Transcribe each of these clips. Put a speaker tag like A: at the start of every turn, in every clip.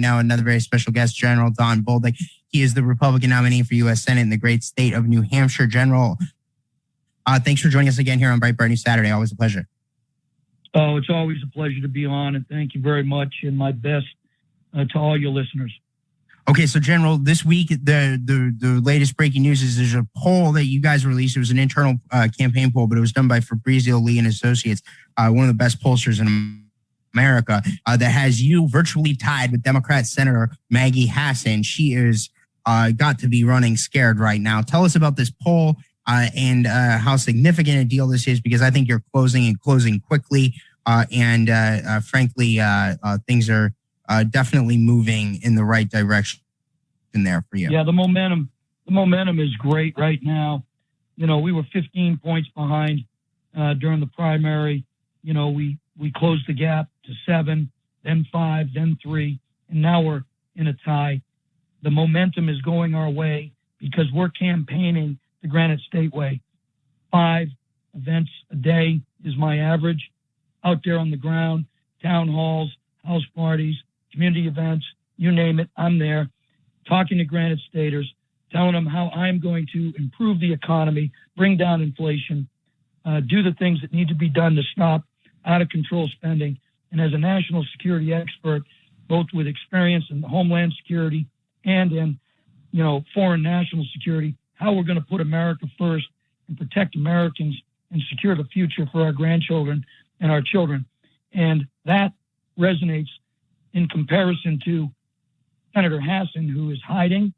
A: now another very special guest, General Don Bolduc. He is the Republican nominee for U.S. Senate in the great state of New Hampshire. General, thanks for joining us again here on Breitbart News Saturday. Always a pleasure.
B: Oh, it's always a pleasure to be on, and thank you very much, and my best to all your listeners.
A: Okay, so General, this week the latest breaking news is there's a poll that you guys released. It was an internal campaign poll, but it was done by Fabrizio Lee and Associates, one of the best pollsters in America, that has you virtually tied with Democrat Senator Maggie Hassan. She is got to be running scared right now. Tell us about this poll and how significant a deal this is, because I think you're closing quickly, and frankly, things are definitely moving in the right direction there for you.
B: Yeah, the momentum is great right now. You know, we were 15 points behind during the primary. You know, we closed the gap to 7, then 5, then 3, and now we're in a tie. The momentum is going our way because we're campaigning the Granite State way. 5 events a day is my average out there on the ground, town halls, house parties, community events, you name it, I'm there, talking to Granite Staters, telling them how I'm going to improve the economy, bring down inflation, do the things that need to be done to stop out-of-control spending. And as a national security expert, both with experience in homeland security and in, you know, foreign national security, how we're going to put America first and protect Americans and secure the future for our grandchildren and our children. And that resonates in comparison to Senator Hassan, who is hiding,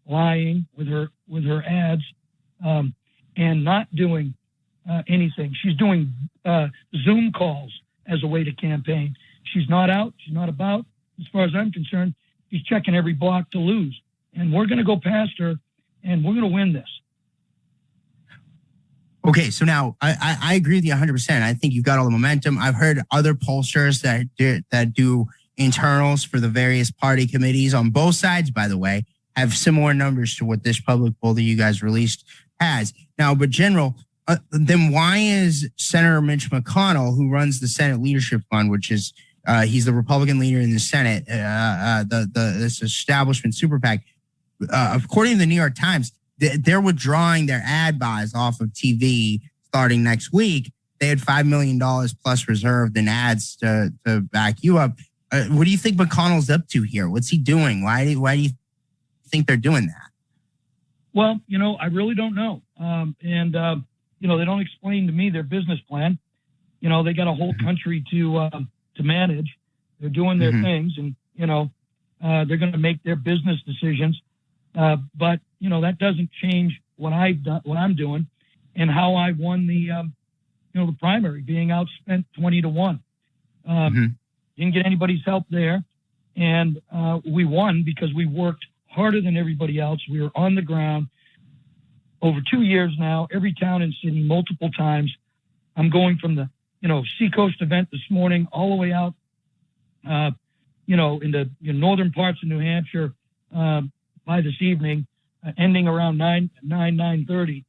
B: lying with her ads, and not doing anything. She's doing Zoom calls as a way to campaign. She's not out. She's not about. As far as I'm concerned, she's checking every block to lose. And we're going to go past her, and we're going to win this.
A: Okay, so now I agree with you 100%. I think you've got all the momentum. I've heard other pollsters that do internals for the various party committees on both sides, by the way, have similar numbers to what this public poll that you guys released has. Now, but General, then why is Senator Mitch McConnell, who runs the Senate Leadership Fund, which is he's the Republican leader in the Senate, this establishment super PAC, according to the New York Times, they're withdrawing their ad buys off of TV starting next week. They had $5 million plus reserved in ads to back you up. What do you think McConnell's up to here? What's he doing? Why do you think they're doing that?
B: Well, you know, I really don't know. You know, they don't explain to me their business plan. You know, they got a whole country to manage. They're doing their things, and you know, they're going to make their business decisions. But you know, that doesn't change what I've done, what I'm doing, and how I won the the primary, being outspent 20-1. Didn't get anybody's help there, and we won because we worked harder than everybody else. We were on the ground over 2 years now, every town and city, multiple times. I'm going from the Seacoast event this morning all the way out, into northern parts of New Hampshire by this evening, ending around 9:30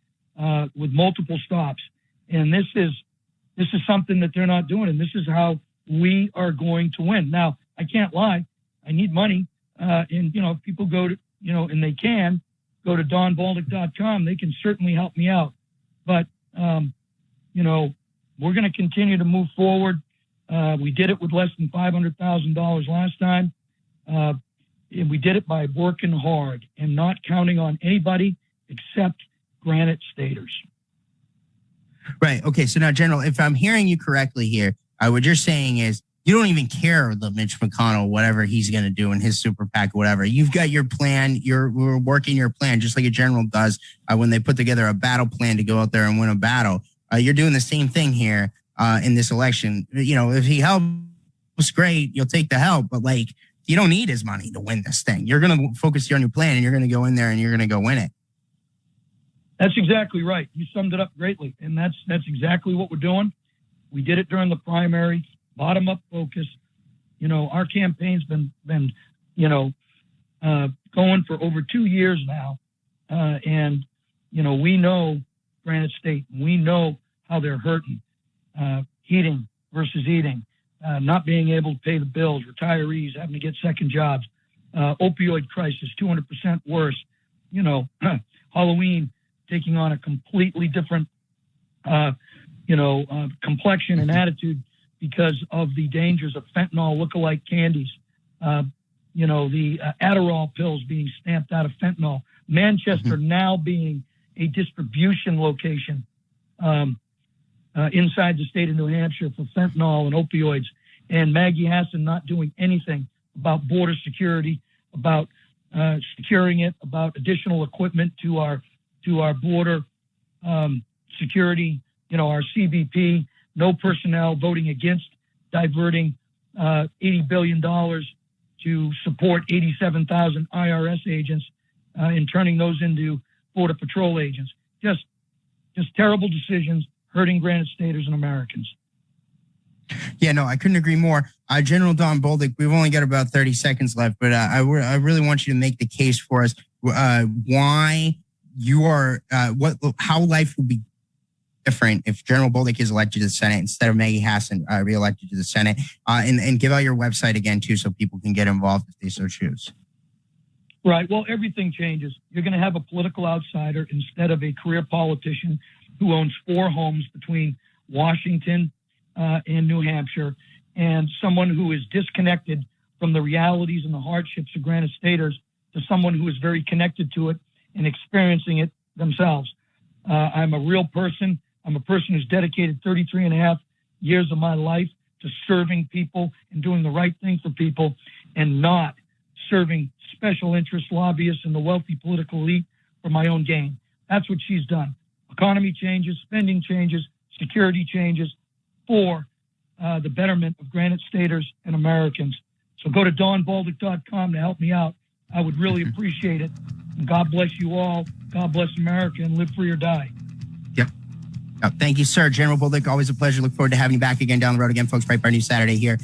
B: with multiple stops. And this is something that they're not doing, and this is how we are going to win. Now, I can't lie. I need money. And, if people go to, and they can go to donbolduc.com, they can certainly help me out. But, we're going to continue to move forward. We did it with less than $500,000 last time. And we did it by working hard and not counting on anybody except Granite Staters.
A: Right. Okay. So now, General, if I'm hearing you correctly here, what you're saying is you don't even care that Mitch McConnell, whatever he's going to do in his super PAC or whatever. You've got your plan. We're working your plan just like a general does when they put together a battle plan to go out there and win a battle. You're doing the same thing here in this election. If he helps, great. You'll take the help. But, you don't need his money to win this thing. You're going to focus on your plan, and you're going to go in there and you're going to go win it.
B: That's exactly right. You summed it up greatly. And that's exactly what we're doing. We did it during the primary, bottom up focus. Our campaign's been going for over 2 years now. And we know Granite State, we know how they're hurting, heating versus eating, not being able to pay the bills, retirees having to get second jobs. Opioid crisis, 200% worse. Halloween taking on a completely different, complexion and attitude because of the dangers of fentanyl lookalike candies. The Adderall pills being stamped out of fentanyl. Manchester now being a distribution location inside the state of New Hampshire for fentanyl and opioids. And Maggie Hassan not doing anything about border security, about securing it, about additional equipment to our border security, our CBP, no personnel, voting against diverting $80 billion to support 87,000 IRS agents and turning those into Border Patrol agents. Just terrible decisions hurting Granite Staters and Americans.
A: Yeah, no, I couldn't agree more. General Don Bolduc, we've only got about 30 seconds left, but I really want you to make the case for us why you are, how life will be different if General Bolduc is elected to the Senate instead of Maggie Hassan reelected to the Senate, and give out your website again too, so people can get involved if they so choose.
B: Right. Well, everything changes. You're going to have a political outsider instead of a career politician who owns 4 homes between Washington and New Hampshire, and someone who is disconnected from the realities and the hardships of Granite Staters to someone who is very connected to it and experiencing it themselves. I'm a real person. I'm a person who's dedicated 33 and a half years of my life to serving people and doing the right thing for people and not serving special interest lobbyists and the wealthy political elite for my own gain. That's what she's done. Economy changes, spending changes, security changes for the betterment of Granite Staters and Americans. So go to donbolduc.com to help me out. I would really appreciate it. And God bless you all. God bless America, and live free or die.
A: Yep. Thank you, sir. General Bolduc, always a pleasure. Look forward to having you back again down the road again, folks. Breitbart News Saturday here.